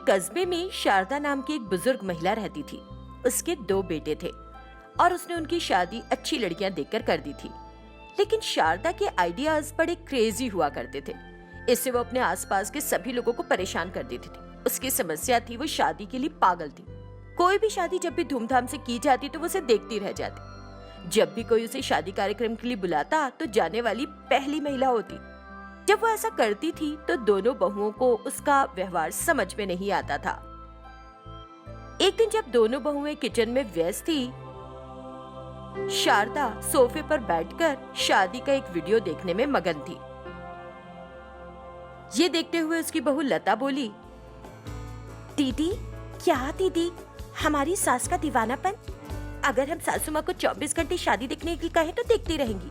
कस्बे में शारदा नाम की एक बुजुर्ग महिला रहती थी। उसके 2 बेटे थे और उसने उनकी शादी अच्छी लड़कियां देखकर कर दी थी। लेकिन शारदा के आइडियाज बड़े क्रेजी हुआ करते थे। इससे वो अपने आसपास के सभी लोगों को परेशान कर देती थी। उसकी समस्या थी, वो शादी के लिए पागल थी। कोई भी शादी जब भी धूमधाम से की जाती तो वो उसे देखती रह जाती। जब भी कोई उसे शादी कार्यक्रम के लिए बुलाता तो जाने वाली पहली महिला होती। जब वो ऐसा करती थी तो दोनों बहुओं को उसका व्यवहार समझ में नहीं आता था। एक दिन जब दोनों बहुएं किचन में व्यस्त थी, शारदा सोफे पर बैठकर शादी का एक वीडियो देखने में मगन थी। ये देखते हुए उसकी बहू लता बोली, दीदी, क्या दीदी, हमारी सास का दीवानापन। अगर हम सासू माँ को 24 घंटे शादी देखने के लिए कहें तो देखती रहेंगी।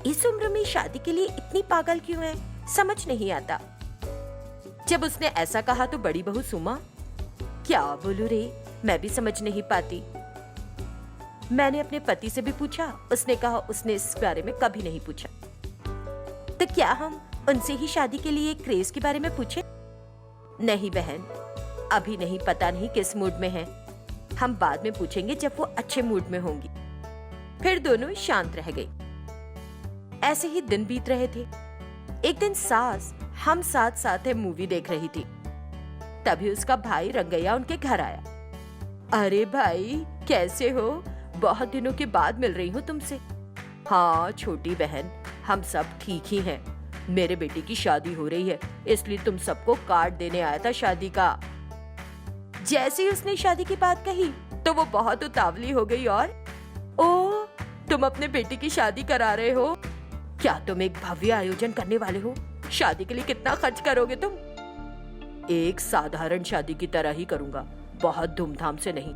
इस उम्र में शादी के लिए इतनी पागल क्यों है, समझ नहीं आता। जब उसने ऐसा कहा तो बड़ी बहू सुमा, क्या बोलूं रे, मैं भी समझ नहीं पाती। मैंने अपने पति से भी पूछा, उसने कहा उसने इस बारे में कभी नहीं पूछा। तो क्या हम उनसे ही शादी के लिए क्रेज के बारे में पूछे? नहीं बहन, अभी नहीं, पता नहीं किस मूड में है। हम बाद में पूछेंगे जब वो अच्छे मूड में होंगी। फिर दोनों शांत रह गई। ऐसे ही दिन बीत रहे थे। एक दिन सास हम साथ साथ मूवी देख रही थी। तभी उसका भाई रंगैया उनके घर आया। अरे भाई, कैसे हो? बहुत दिनों के बाद मिल रही हूँ तुमसे। हाँ छोटी बहन, हम सब ठीक ही हैं। मेरे बेटे की शादी हो रही है, इसलिए तुम सबको कार्ड देने आया था शादी का। जैसे ही उसने शादी की बात कही तो वो बहुत उतावली हो गई और, ओ, तुम अपने बेटे की शादी करा रहे हो? क्या तुम एक भव्य आयोजन करने वाले हो? शादी के लिए कितना खर्च करोगे तुम? एक साधारण शादी की तरह ही करूंगा, बहुत धूमधाम से नहीं।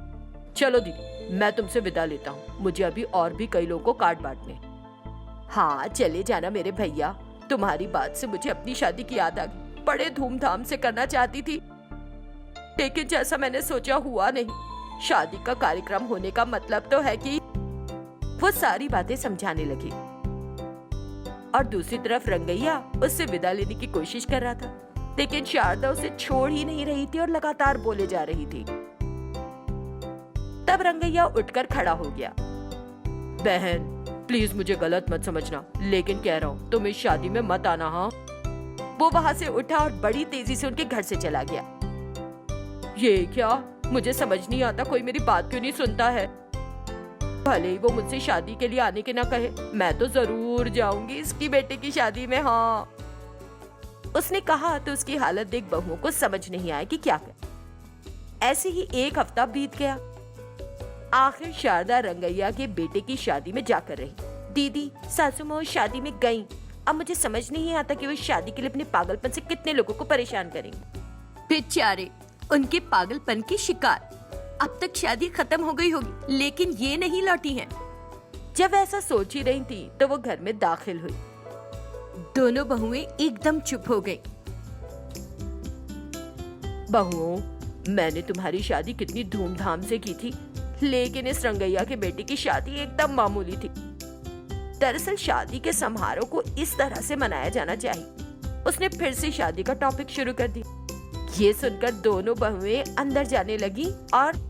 चलो दीदी, मैं तुमसे विदा लेता हूँ, मुझे अभी और भी कई लोगों को कार्ड बांटने। हाँ चले जाना मेरे भैया, तुम्हारी बात से मुझे अपनी शादी की याद आ गई। बड़े धूमधाम से करना चाहती थी, लेकिन जैसा मैंने सोचा हुआ नहीं। शादी का कार्यक्रम होने का मतलब तो है कि वो सारी बातें समझाने लगी। और दूसरी तरफ रंगैया उससे विदा लेने की कोशिश कर रहा था, लेकिन शारदा उसे छोड़ ही नहीं रही थी और लगातार बोले जा रही थी। तब रंगैया उठकर खड़ा हो गया। बहन प्लीज मुझे गलत मत समझना, लेकिन कह रहा हूँ तुम इस शादी में मत आना। हाँ। वो वहां से उठा और बड़ी तेजी से उनके घर से चला गया। ये क्या, मुझे समझ नहीं आता कोई मेरी बात क्यों नहीं सुनता है। भले ही वो मुझसे शादी के लिए आने के ना कहे, मैं तो जरूर जाऊंगी इसकी बेटे की शादी में। हाँ, उसने कहा तो उसकी हालत देख बहुओं को समझ नहीं आया कि क्या करे। ऐसे ही एक हफ्ता बीत गया। आखिर शारदा रंगैया के बेटे की शादी में जाकर रही। दीदी, सासू माँ शादी में गईं। अब मुझे समझ नहीं आता कि वो शादी के लिए अपने पागलपन से कितने लोगों को परेशान करेंगे। बेचारे, उनके पागलपन की शिकार। अब तक शादी खत्म हो गई होगी, लेकिन ये नहीं लौटी हैं। जब ऐसा सोच ही रही थी तो वो घर में दाखिल हुई। दोनों बहुएं एकदम चुप हो गईं। बहुओं, मैंने तुम्हारी शादी कितनी धूमधाम से की थी, लेकिन इस रंगैया के बेटे की शादी एकदम मामूली थी। दरअसल शादी के समारोह को इस तरह से मनाया जाना चाहिए। उसने फिर से शादी का टॉपिक शुरू कर दिया। ये सुनकर दोनों बहुएं अंदर जाने लगी और,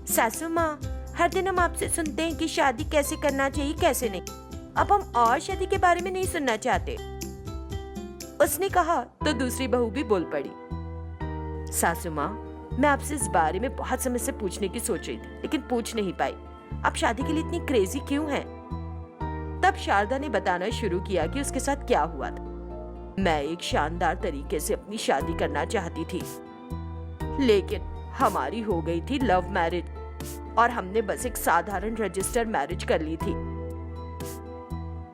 सासू माँ, हर दिन हम आपसे सुनते हैं कि शादी कैसे करना चाहिए कैसे नहीं। अब हम और शादी के बारे में नहीं सुनना चाहते। उसने कहा तो दूसरी बहू भी बोल पड़ी। सासू माँ, मैं आपसे इस बारे में बहुत समय से पूछने की सोच रही थी, लेकिन पूछ नहीं पाई। आप शादी के लिए इतनी क्रेजी क्यों हैं? तब शारदा ने बताना शुरू किया कि उसके साथ क्या हुआ था। मैं एक शानदार तरीके से अपनी शादी करना चाहती थी, लेकिन हमारी हो गई थी लव मैरिज और हमने बस एक साधारण रजिस्टर मैरिज कर ली थी।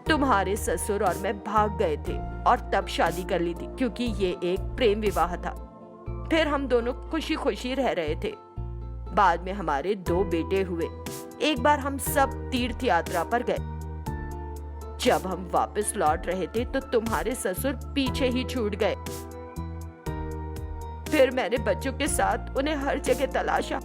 तुम्हारे ससुर और मैं भाग गए थे और तब शादी कर ली थी, क्योंकि ये एक प्रेम विवाह था। फिर हम दोनों खुशी खुशी रह रहे थे। बाद में हमारे 2 बेटे हुए। एक बार हम सब तीर्थ यात्रा पर गए। जब हम वापस लौट रहे थे तो तुम्हारे ससुर पीछे ही छूट गए। फिर मैंने बच्चों के साथ उन्हें हर जगह तलाशा,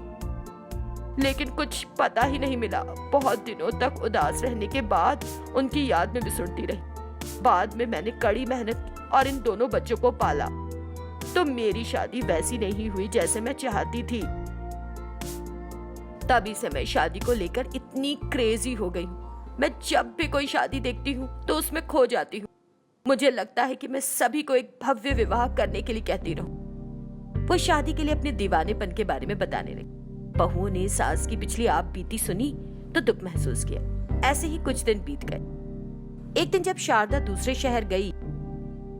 लेकिन कुछ पता ही नहीं मिला। बहुत दिनों तक उदास रहने के बाद उनकी याद में बिसुरती रही। बाद में मैंने कड़ी मेहनत की और इन दोनों बच्चों को पाला। तो मेरी शादी वैसी नहीं हुई जैसे मैं चाहती थी। तभी से मैं शादी को लेकर इतनी क्रेजी हो गई हूँ। मैं जब भी कोई शादी देखती हूँ तो उसमें खो जाती हूँ। मुझे लगता है कि मैं सभी को एक भव्य विवाह करने के लिए कहती रहूं। वो शादी के लिए अपने दीवानेपन के बारे में बताने लगी। बहू ने सास की पिछली आप बीती सुनी तो दुख महसूस किया। ऐसे ही कुछ दिन बीत गए। एक दिन जब शारदा दूसरे शहर गई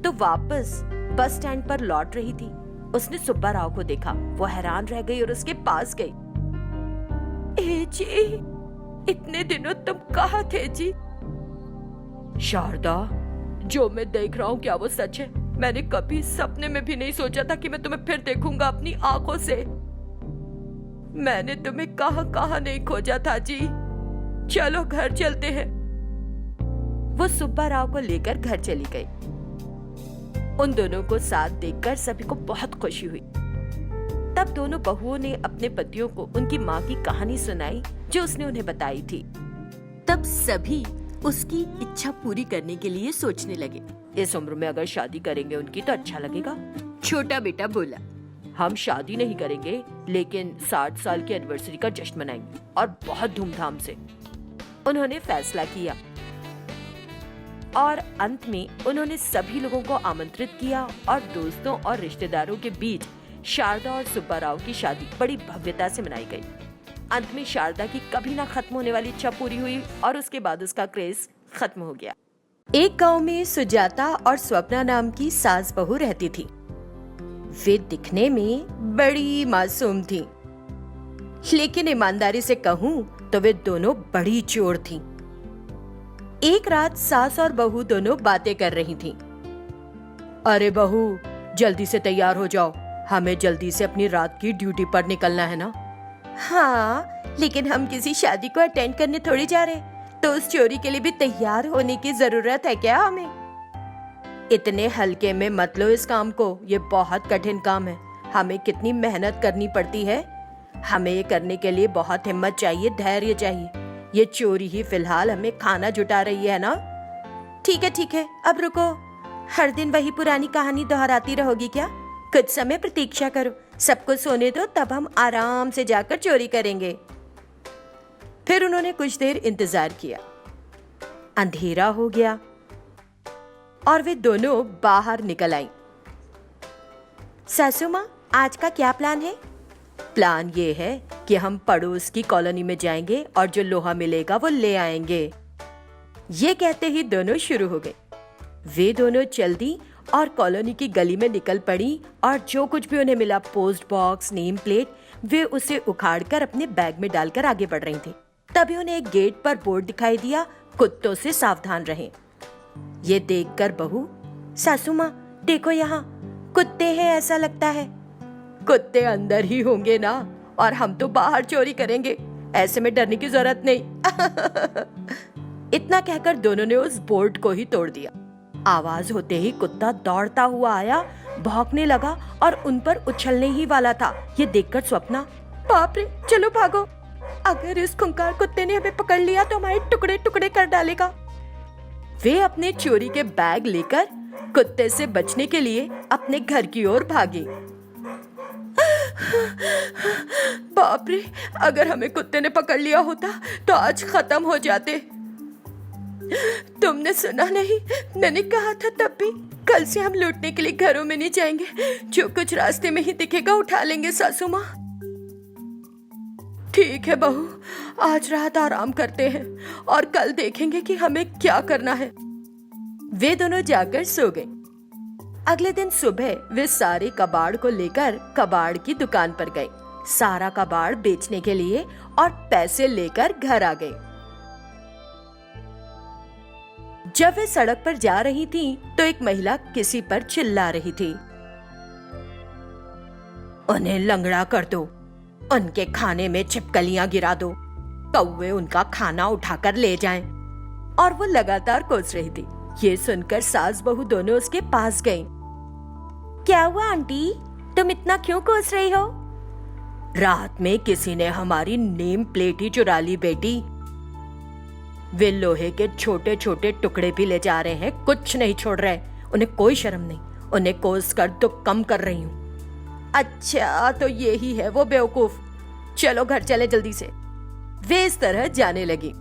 तो वापस बस स्टैंड पर लौट रही थी। उसने सुब्बा राव को देखा। वो हैरान रह गई और उसके पास गई। ए जी, इतने दिनों तुम कहाँ थे जी? शारदा, जो मैं देख रहा हूँ क्या वो सच है? मैंने कभी सपने में भी नहीं सोचा था कि मैं तुम्हें फिर देखूंगा अपनी आंखों से। मैंने तुम्हें कहाँ कहाँ नहीं खोजा था जी। चलो घर चलते हैं। वो सुब्बा राव को लेकर घर चली गई। उन दोनों को साथ देखकर सभी को बहुत खुशी हुई। तब दोनों बहुओं ने अपने पतियों को उनकी माँ की कहानी सुनाई जो उसने उन्हें बताई थी। तब सभी उसकी इच्छा पूरी करने के लिए सोचने लगे। इस उम्र में अगर शादी करेंगे उनकी तो अच्छा लगेगा। छोटा बेटा बोला, हम शादी नहीं करेंगे लेकिन 60 साल की एनिवर्सरी का जश्न मनाएंगे और बहुत धूमधाम से। उन्होंने फैसला किया और अंत में उन्होंने सभी लोगों को आमंत्रित किया और दोस्तों और रिश्तेदारों के बीच शारदा और सुब्बा राव की शादी बड़ी भव्यता से मनाई गई। अंत में शारदा की कभी ना खत्म होने वाली इच्छा पूरी हुई और उसके बाद उसका क्रेज खत्म हो गया। एक गांव में सुजाता और स्वप्ना नाम की सास बहू रहती थी। वे दिखने में बड़ी मासूम थीं, लेकिन ईमानदारी से कहूं तो वे दोनों बड़ी चोर थीं। एक रात सास और बहू दोनों बातें कर रही थीं। अरे बहू, जल्दी से तैयार हो जाओ, हमें जल्दी से अपनी रात की ड्यूटी पर निकलना है ना। हाँ, लेकिन हम किसी शादी को अटेंड करने थोड़ी जा रहे, तो उस चोरी के लिए भी तैयार होने की जरूरत है क्या हमें? इतने हल्के में मत लो इस काम को, ये बहुत कठिन काम है। हमें कितनी मेहनत करनी पड़ती है। हमें ये करने के लिए बहुत हिम्मत चाहिए, धैर्य चाहिए। ये चोरी ही फिलहाल हमें खाना जुटा रही है ना। ठीक है, अब रुको। हर दिन वही पुरानी कहानी दोहराती रहोगी क्या? कुछ समय प्रतीक्षा करो, सबको सोने दो, तब हम आराम से जाकर चोरी करेंगे। फिर उन्होंने कुछ देर इंतजार किया। अंधेरा हो गया और वे दोनों बाहर निकल आईं। सासू माँ, आज का क्या प्लान है? प्लान ये है कि हम पड़ोस की कॉलोनी में जाएंगे और जो लोहा मिलेगा वो ले आएंगे। ये कहते ही दोनों शुरू हो गए। वे दोनों चल दी और कॉलोनी की गली में निकल पड़ी और जो कुछ भी उन्हें मिला, पोस्ट बॉक्स, नेम प्लेट, वे उसे उखाड़कर अपने बैग में डालकर आगे बढ़ रही थी। तभी उन्हें एक गेट पर बोर्ड दिखाई दिया, कुत्तों से सावधान रहें। ये देखकर बहू, सासू माँ देखो, यहाँ कुत्ते हैं ऐसा लगता है। कुत्ते अंदर ही होंगे ना, और हम तो बाहर चोरी करेंगे, ऐसे में डरने की जरूरत नहीं। इतना कहकर दोनों ने उस बोर्ड को ही तोड़ दिया। आवाज होते ही कुत्ता दौड़ता हुआ आया, भौंकने लगा और उन पर उछलने ही वाला था। ये देखकर स्वप्ना, बाप रे, चलो भागो, अगर इस खूंखार कुत्ते ने हमें पकड़ लिया तो हमारे टुकड़े टुकड़े कर डालेगा। वे अपने चोरी के बैग लेकर कुत्ते से बचने के लिए अपने घर की ओर भागी। बाप रे, अगर हमें कुत्ते ने पकड़ लिया होता तो आज खत्म हो जाते। तुमने सुना नहीं, मैंने कहा था तब भी, कल से हम लूटने के लिए घरों में नहीं जाएंगे, जो कुछ रास्ते में ही दिखेगा उठा लेंगे सासू माँ। ठीक है बहू, आज रात आराम करते हैं और कल देखेंगे कि हमें क्या करना है। वे दोनों जाकर सो गए। अगले दिन सुबह वे सारे कबाड़ को लेकर कबाड़ की दुकान पर गए, सारा कबाड़ बेचने के लिए, और पैसे लेकर घर आ गए। जब वे सड़क पर जा रही थीं, तो एक महिला किसी पर चिल्ला रही थी, उन्हें लंगड़ा कर दो, उनके खाने में छिपकलियां गिरा दो, कौवे उनका खाना उठाकर ले जाएं। और वो लगातार कोस रही थी। ये सुनकर सास बहू दोनों उसके पास गईं। क्या हुआ आंटी, तुम इतना क्यों कोस रही हो? रात में किसी ने हमारी नेम प्लेट ही चुरा ली बेटी। वे लोहे के छोटे छोटे टुकड़े भी ले जा रहे हैं, कुछ नहीं छोड़ रहे। उन्हें कोई शर्म नहीं, उन्हें कोस कर दुख कम कर रही हूँ। अच्छा, तो यही है वो बेवकूफ। चलो घर चले जल्दी से। वे इस तरह जाने लगी।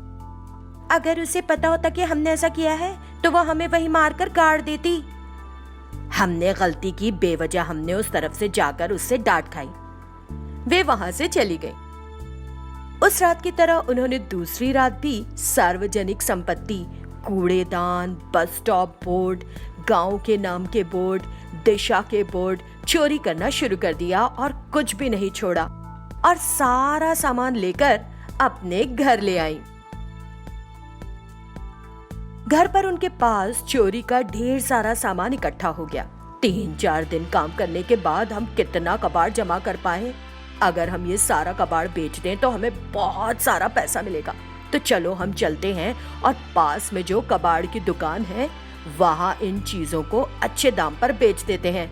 अगर उसे पता होता कि हमने ऐसा किया है तो वह हमें वहीं मारकर गाड़ देती। हमने गलती की, बेवजह हमने उस तरफ से जाकर उससे डांट खाई। वे वहां से चली गई। उस रात की तरह उन्होंने दूसरी रात भी सार्वजनिक संपत्ति, कूड़ेदान, बस स्टॉप बोर्ड, गांव के नाम के बोर्ड, दिशा के बोर्ड चोरी करना शुरू कर दिया और कुछ भी नहीं छोड़ा और सारा सामान लेकर अपने घर ले आई। घर पर उनके पास चोरी का ढेर सारा सामान इकट्ठा हो गया। 3-4 दिन काम करने के बाद हम कितना कबाड़ जमा कर पाए। अगर हम ये सारा कबाड़ बेच दें तो हमें बहुत सारा पैसा मिलेगा। तो चलो हम चलते हैं और पास में जो कबाड़ की दुकान है वहां इन चीजों को अच्छे दाम पर बेच देते हैं।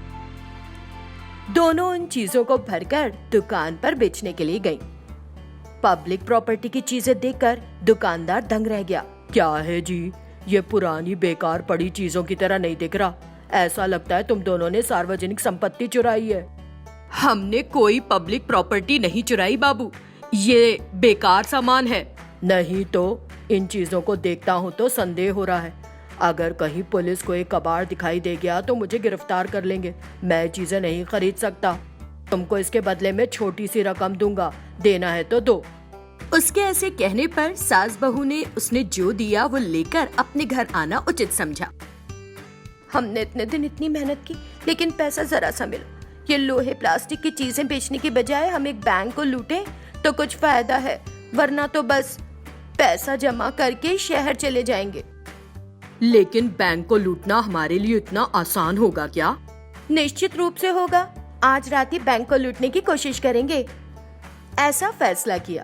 दोनों उन चीजों को भरकर दुकान पर बेचने के लिए गईं। पब्लिक प्रॉपर्टी की चीजें देखकर दुकानदार दंग रह गया। क्या है जी, ये पुरानी बेकार पड़ी चीजों की तरह नहीं दिख रहा। ऐसा लगता है तुम दोनों ने सार्वजनिक संपत्ति चुराई है। हमने कोई पब्लिक प्रॉपर्टी नहीं चुराई बाबू, ये बेकार सामान है। नहीं तो इन चीजों को देखता हूँ तो संदेह हो रहा है। अगर कहीं पुलिस को एक कबाड़ दिखाई दे गया तो मुझे गिरफ्तार कर लेंगे। मैं चीजें नहीं खरीद सकता। तुमको इसके बदले में छोटी सी रकम दूंगा, देना है तो दो। उसके ऐसे कहने पर सास बहू ने उसने जो दिया वो लेकर अपने घर आना उचित समझा। हमने इतने दिन इतनी मेहनत की लेकिन पैसा जरा सा मिला। ये लोहे प्लास्टिक की चीजें बेचने की बजाय हम एक बैंक को लूटे तो कुछ फायदा है, वरना तो बस पैसा जमा करके शहर चले जाएंगे। लेकिन बैंक को लूटना हमारे लिए इतना आसान होगा क्या? निश्चित रूप से होगा। आज रात ही बैंक को लूटने की कोशिश करेंगे। ऐसा फैसला किया।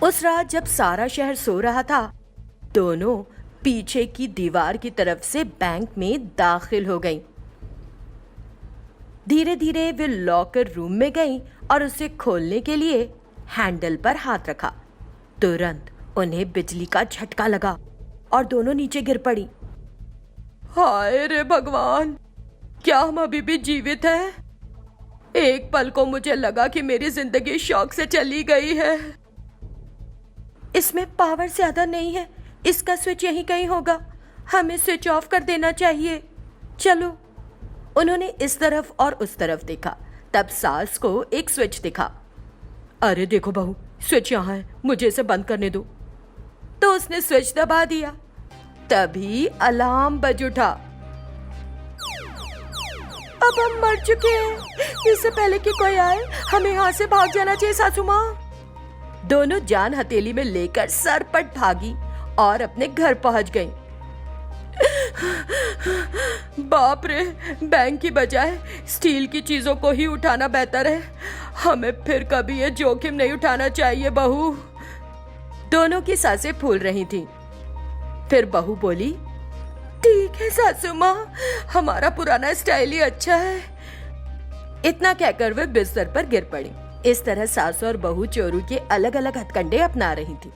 उस रात जब सारा शहर सो रहा था, दोनों पीछे की दीवार की तरफ से बैंक में दाखिल हो गईं। धीरे धीरे वे लॉकर रूम में गईं और उसे खोलने के लिए हैंडल पर हाथ रखा। तुरंत उन्हें बिजली का झटका लगा और दोनों नीचे गिर पड़ी। हाय रे भगवान, क्या हम अभी भी जीवित हैं? एक पल को मुझे लगा कि मेरी जिंदगी शौक से चली गई है। इसमें पावर ज्यादा नहीं है, इसका स्विच यहीं कहीं होगा। हमें स्विच ऑफ कर देना चाहिए। चलो। उन्होंने इस तरफ और उस तरफ देखा। तब सास को एक स्विच दिखा। अरे देखो बहू, स्विच यहाँ है, मुझे इसे बंद करने दो। तो उसने स्विच दबा दिया। तभी अलार्म बज उठा। अब हम मर चुके हैं। इससे पहले कि कोई आए हमें यहाँ से भाग जाना चाहिए सासू माँ। दोनों जान हथेली में लेकर सरपट भागी और अपने घर पहुंच गईं। बाप रे, बैंक की बजाय स्टील की चीजों को ही उठाना बेहतर है। हमें फिर कभी ये जोखिम नहीं उठाना चाहिए बहू। दोनों की सांसें फूल रही थीं। फिर बहू बोली, ठीक है सासू माँ, हमारा पुराना स्टाइल ही अच्छा है। इतना कहकर वे बिस्तर पर गिर पड़ी। इस तरह सास और बहू चोरू के अलग अलग हथकंडे अपना रही थी।